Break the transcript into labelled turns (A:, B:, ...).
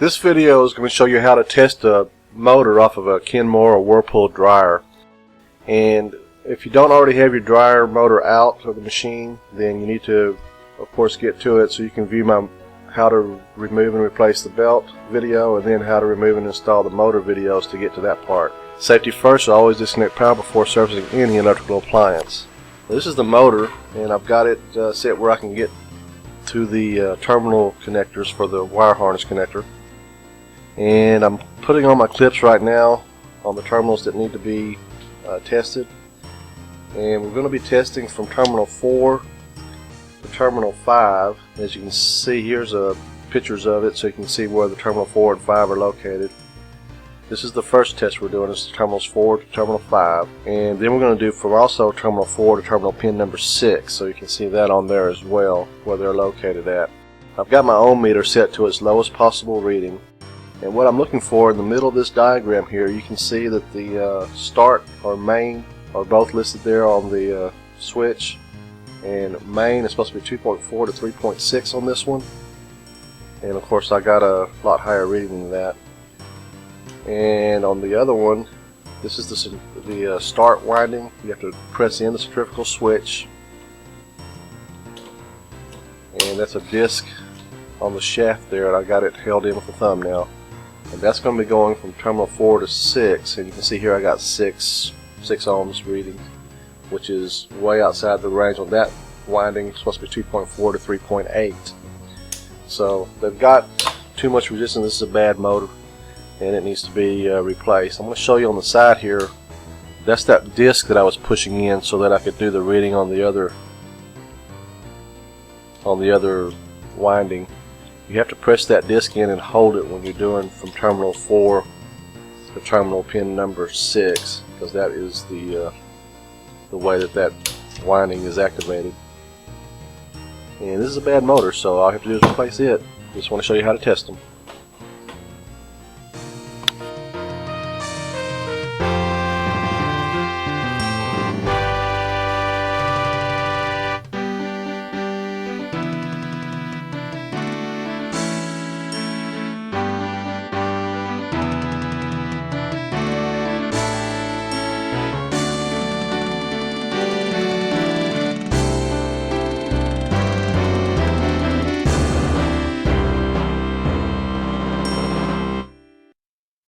A: This video is going to show you how to test a motor off of a Kenmore or Whirlpool dryer. And if you don't already have your dryer motor out of the machine, then you need to, of course, get to it so you can view my how to remove and replace the belt video, and then how to remove and install the motor videos to get to that part. Safety first, I always disconnect power before servicing any electrical appliance. This is the motor, and I've got it set where I can get to the terminal connectors for the wire harness connector. And I'm putting on my clips right now on the terminals that need to be tested. And we're going to be testing from terminal 4 to terminal 5. As you can see, here's pictures of it so you can see where the terminal 4 and 5 are located. This is the first test we're doing. This is terminals 4 to terminal 5. And then we're going to do from also terminal 4 to terminal pin number 6, so you can see that on there as well, where they're located at. I've got my ohm meter set to its lowest possible reading. And what I'm looking for in the middle of this diagram here, you can see that the start or main are both listed there on the switch. And main is supposed to be 2.4 to 3.6 on this one. And of course I got a lot higher reading than that. And on the other one, this is the start winding. You have to press in the centrifugal switch, and that's a disc on the shaft there, and I got it held in with a thumb now. And that's going to be going from terminal 4 to 6, and you can see here I got 6 ohms reading, which is way outside the range on that winding. It's supposed to be 2.4 to 3.8. So they've got too much resistance. This is a bad motor, and it needs to be replaced. I'm going to show you on the side here. That's that disc that I was pushing in so that I could do the reading on the other winding. You have to press that disc in and hold it when you're doing from terminal 4 to terminal pin number 6, because that is the way that winding is activated. And this is a bad motor, so all I have to do is replace it. Just want to show you how to test them.